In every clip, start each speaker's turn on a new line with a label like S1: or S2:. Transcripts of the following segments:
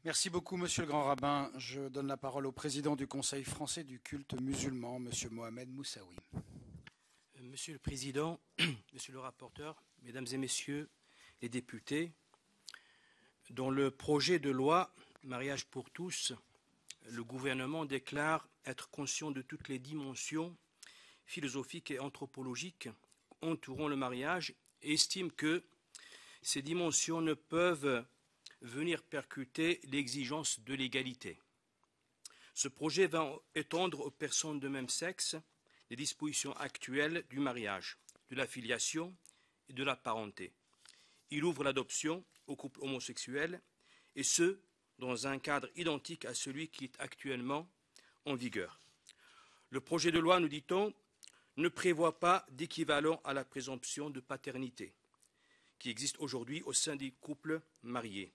S1: Merci beaucoup, Monsieur le Grand Rabbin. Je donne la parole au président du Conseil français du culte musulman, Monsieur Mohamed Moussaoui.
S2: Monsieur le Président, Monsieur le rapporteur, Mesdames et Messieurs les députés, dans le projet de loi Mariage pour tous, le gouvernement déclare être conscient de toutes les dimensions philosophiques et anthropologiques entourant le mariage et estime que ces dimensions ne peuvent venir percuter l'exigence de l'égalité. Ce projet va étendre aux personnes de même sexe les dispositions actuelles du mariage, de la filiation et de la parenté. Il ouvre l'adoption aux couples homosexuels, et ce, dans un cadre identique à celui qui est actuellement en vigueur. Le projet de loi, nous dit-on, ne prévoit pas d'équivalent à la présomption de paternité qui existe aujourd'hui au sein des couples mariés.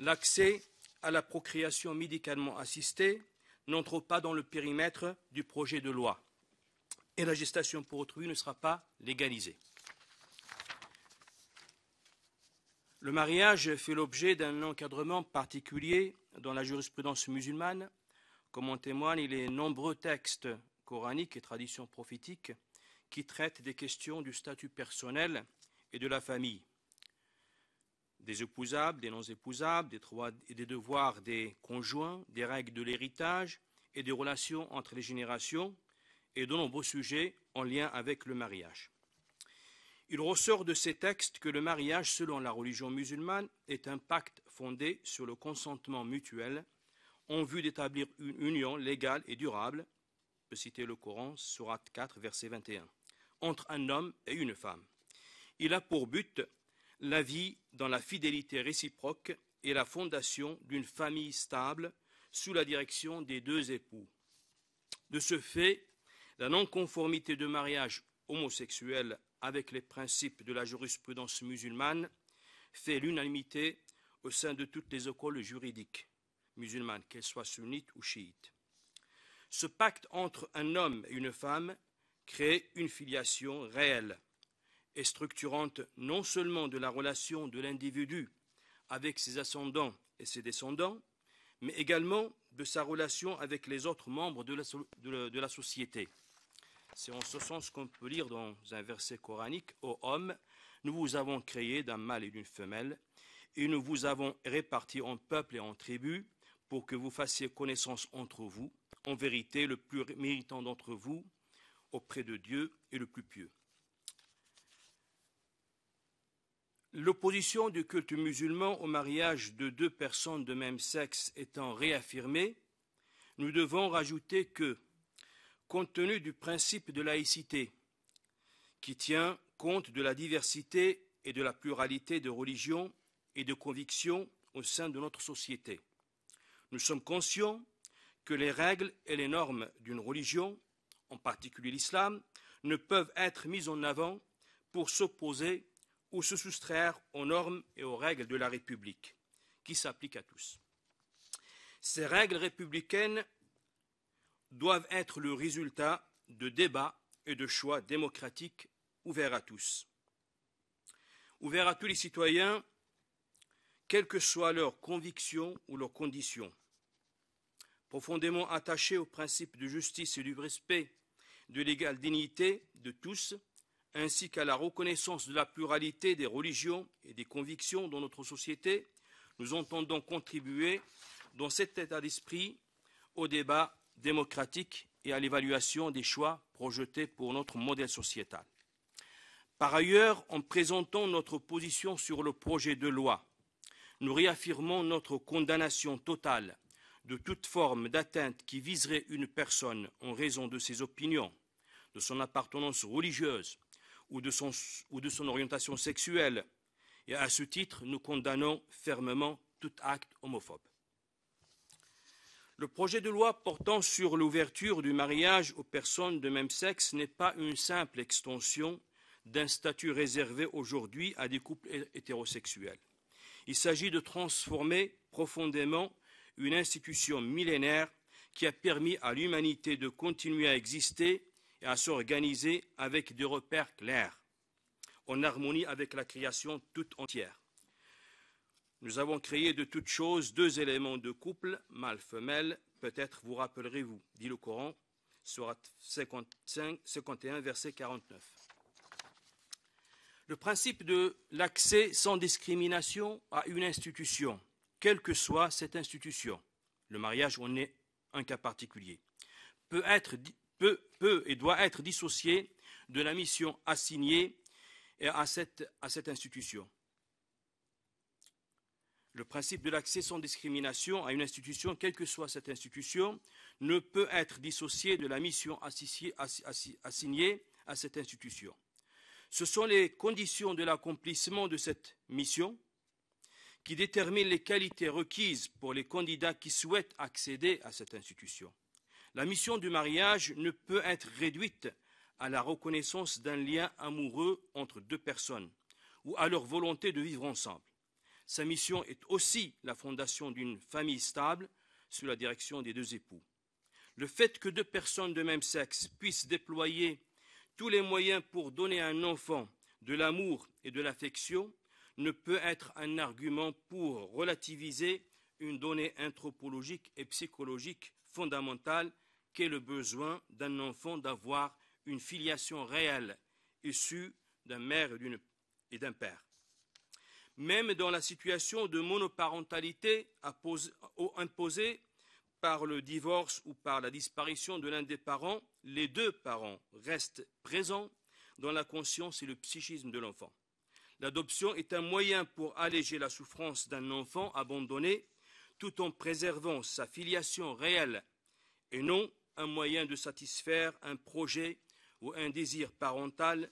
S2: L'accès à la procréation médicalement assistée n'entre pas dans le périmètre du projet de loi et la gestation pour autrui ne sera pas légalisée. Le mariage fait l'objet d'un encadrement particulier dans la jurisprudence musulmane, comme en témoignent les nombreux textes coraniques et traditions prophétiques qui traitent des questions du statut personnel et de la famille, des épousables, des non épousables, des droits et des devoirs des conjoints, des règles de l'héritage et des relations entre les générations et de nombreux sujets en lien avec le mariage. Il ressort de ces textes que le mariage, selon la religion musulmane, est un pacte fondé sur le consentement mutuel en vue d'établir une union légale et durable, je peux citer le Coran, sourate 4, verset 21, entre un homme et une femme. Il a pour but la vie dans la fidélité réciproque et la fondation d'une famille stable sous la direction des deux époux. De ce fait, la non-conformité de mariage homosexuel avec les principes de la jurisprudence musulmane fait l'unanimité au sein de toutes les écoles juridiques musulmanes, qu'elles soient sunnites ou chiites. Ce pacte entre un homme et une femme crée une filiation réelle et structurante non seulement de la relation de l'individu avec ses ascendants et ses descendants, mais également de sa relation avec les autres membres de la société. C'est en ce sens qu'on peut lire dans un verset coranique « Ô homme, nous vous avons créé d'un mâle et d'une femelle, et nous vous avons répartis en peuples et en tribus, pour que vous fassiez connaissance entre vous. En vérité, le plus méritant d'entre vous auprès de Dieu est le plus pieux. » L'opposition du culte musulman au mariage de deux personnes de même sexe étant réaffirmée, nous devons rajouter que, compte tenu du principe de laïcité, qui tient compte de la diversité et de la pluralité de religions et de convictions au sein de notre société, nous sommes conscients que les règles et les normes d'une religion, en particulier l'islam, ne peuvent être mises en avant pour s'opposer ou se soustraire aux normes et aux règles de la République, qui s'appliquent à tous. Ces règles républicaines doivent être le résultat de débats et de choix démocratiques ouverts à tous. Ouverts à tous les citoyens, quelles que soient leurs convictions ou leurs conditions. Profondément attachés au principe de justice et du respect de l'égale dignité de tous, ainsi qu'à la reconnaissance de la pluralité des religions et des convictions dans notre société, nous entendons contribuer dans cet état d'esprit au débat démocratique et à l'évaluation des choix projetés pour notre modèle sociétal. Par ailleurs, en présentant notre position sur le projet de loi, nous réaffirmons notre condamnation totale de toute forme d'atteinte qui viserait une personne en raison de ses opinions, de son appartenance religieuse ou de son orientation sexuelle, et à ce titre, nous condamnons fermement tout acte homophobe. Le projet de loi portant sur l'ouverture du mariage aux personnes de même sexe n'est pas une simple extension d'un statut réservé aujourd'hui à des couples hétérosexuels. Il s'agit de transformer profondément une institution millénaire qui a permis à l'humanité de continuer à exister et à s'organiser avec des repères clairs, en harmonie avec la création toute entière. Nous avons créé de toutes choses deux éléments de couple, mâle-femelle, peut-être vous rappellerez-vous, dit le Coran, sourate 51, verset 49. Le principe de l'accès sans discrimination à une institution, quelle que soit cette institution, le mariage en est un cas particulier, peut et doit être dissocié de la mission assignée à cette institution. Le principe de l'accès sans discrimination à une institution, quelle que soit cette institution, ne peut être dissocié de la mission assignée à cette institution. Ce sont les conditions de l'accomplissement de cette mission qui déterminent les qualités requises pour les candidats qui souhaitent accéder à cette institution. La mission du mariage ne peut être réduite à la reconnaissance d'un lien amoureux entre deux personnes ou à leur volonté de vivre ensemble. Sa mission est aussi la fondation d'une famille stable sous la direction des deux époux. Le fait que deux personnes de même sexe puissent déployer tous les moyens pour donner à un enfant de l'amour et de l'affection ne peut être un argument pour relativiser une donnée anthropologique et psychologique fondamentale qu'est le besoin d'un enfant d'avoir une filiation réelle issue d'un mère et d'un père. Même dans la situation de monoparentalité imposée par le divorce ou par la disparition de l'un des parents, les deux parents restent présents dans la conscience et le psychisme de l'enfant. L'adoption est un moyen pour alléger la souffrance d'un enfant abandonné tout en préservant sa filiation réelle et non un moyen de satisfaire un projet ou un désir parental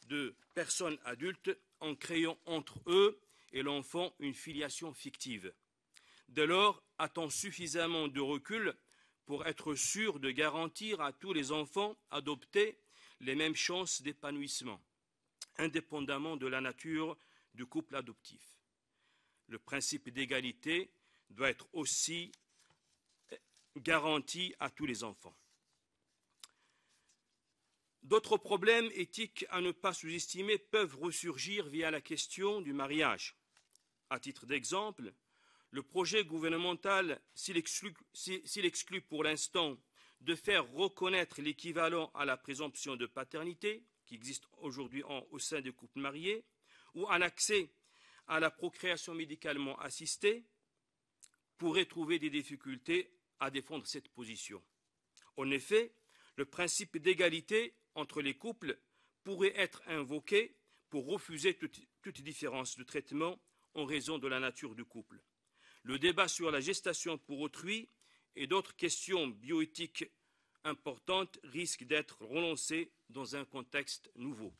S2: de personnes adultes en créant entre eux et l'enfant une filiation fictive. Dès lors, a-t-on suffisamment de recul pour être sûr de garantir à tous les enfants adoptés les mêmes chances d'épanouissement, indépendamment de la nature du couple adoptif? Le principe d'égalité doit être aussi garanti à tous les enfants. D'autres problèmes éthiques à ne pas sous-estimer peuvent ressurgir via la question du mariage. À titre d'exemple, le projet gouvernemental, s'il exclut pour l'instant de faire reconnaître l'équivalent à la présomption de paternité qui existe aujourd'hui au sein des couples mariés, ou à l'accès à la procréation médicalement assistée, pourrait trouver des difficultés à défendre cette position. En effet, le principe d'égalité entre les couples pourrait être invoqué pour refuser toute différence de traitement en raison de la nature du couple. Le débat sur la gestation pour autrui et d'autres questions bioéthiques importantes risquent d'être relancé dans un contexte nouveau.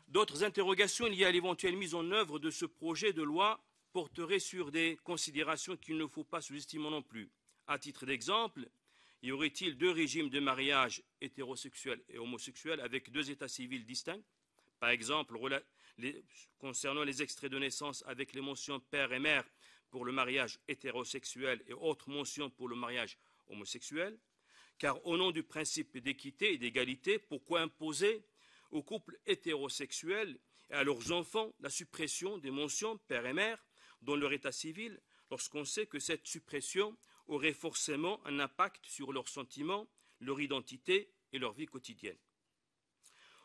S2: D'autres interrogations liées à l'éventuelle mise en œuvre de ce projet de loi porteraient sur des considérations qu'il ne faut pas sous-estimer non plus. À titre d'exemple, y aurait-il deux régimes de mariage hétérosexuel et homosexuel avec deux états civils distincts? Par exemple, concernant les extraits de naissance avec les mentions père et mère pour le mariage hétérosexuel et autres mentions pour le mariage homosexuel? Car au nom du principe d'équité et d'égalité, pourquoi imposer aux couples hétérosexuels et à leurs enfants la suppression des mentions père et mère dans leur état civil, lorsqu'on sait que cette suppression aurait forcément un impact sur leurs sentiments, leur identité et leur vie quotidienne?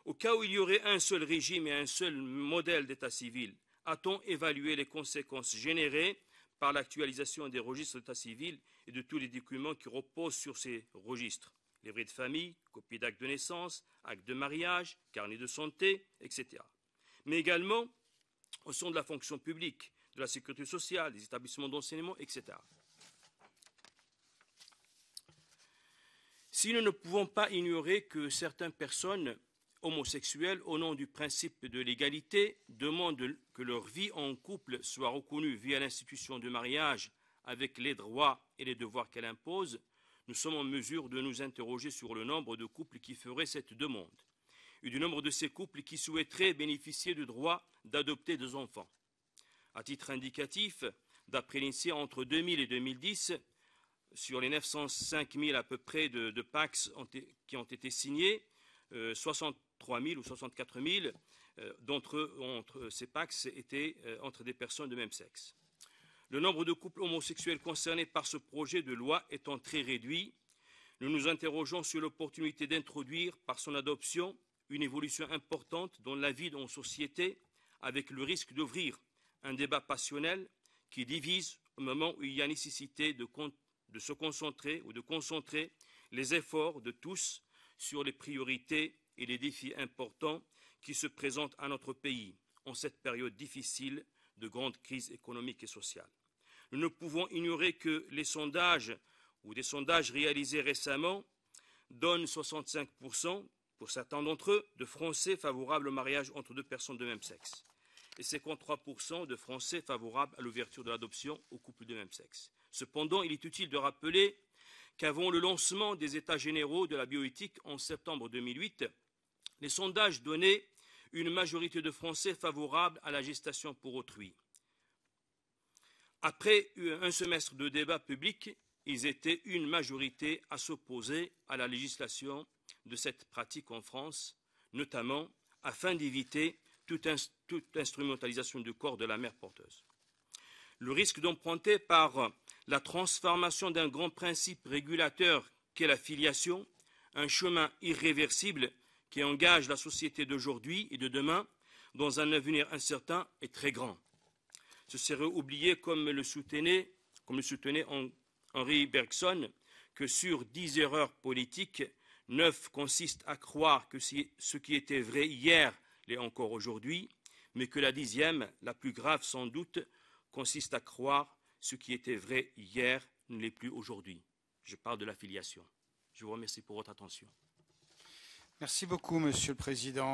S2: Au cas où il y aurait un seul régime et un seul modèle d'état civil, a-t-on évalué les conséquences générées par l'actualisation des registres d'état civil et de tous les documents qui reposent sur ces registres? Livret de famille, copie d'acte de naissance, acte de mariage, carnet de santé, etc. Mais également au sein de la fonction publique, de la sécurité sociale, des établissements d'enseignement, etc. Si nous ne pouvons pas ignorer que certaines personnes homosexuels, au nom du principe de l'égalité, demandent que leur vie en couple soit reconnue via l'institution du mariage avec les droits et les devoirs qu'elle impose, nous sommes en mesure de nous interroger sur le nombre de couples qui feraient cette demande et du nombre de ces couples qui souhaiteraient bénéficier du droit d'adopter des enfants. À titre indicatif, d'après l'INSEE, entre 2000 et 2010, sur les 905 000 à peu près de PACS qui ont été signés, 63 000 ou 64 000 entre ces pactes étaient entre des personnes de même sexe. Le nombre de couples homosexuels concernés par ce projet de loi étant très réduit, nous nous interrogeons sur l'opportunité d'introduire par son adoption une évolution importante dans la vie de nos sociétés, avec le risque d'ouvrir un débat passionnel qui divise au moment où il y a nécessité de se concentrer ou de concentrer les efforts de tous sur les priorités et les défis importants qui se présentent à notre pays en cette période difficile de grande crise économique et sociale. Nous ne pouvons ignorer que les sondages ou des sondages réalisés récemment donnent 65%, pour certains d'entre eux, de Français favorables au mariage entre deux personnes de même sexe et 53% de Français favorables à l'ouverture de l'adoption aux couples de même sexe. Cependant, il est utile de rappeler qu'avant le lancement des États généraux de la bioéthique en septembre 2008, les sondages donnaient une majorité de Français favorables à la gestation pour autrui. Après un semestre de débat public, ils étaient une majorité à s'opposer à la législation de cette pratique en France, notamment afin d'éviter toute instrumentalisation du corps de la mère porteuse. Le risque d'emprunter par la transformation d'un grand principe régulateur qu'est la filiation, un chemin irréversible qui engage la société d'aujourd'hui et de demain dans un avenir incertain est très grand. Ce serait oublier, comme le soutenait Henri Bergson, que sur 10 erreurs politiques, 9 consistent à croire que ce qui était vrai hier l'est encore aujourd'hui, mais que la 10e, la plus grave sans doute, consiste à croire ce qui était vrai hier ne l'est plus aujourd'hui. Je parle de la filiation. Je vous remercie pour votre attention.
S1: Merci beaucoup, Monsieur le Président.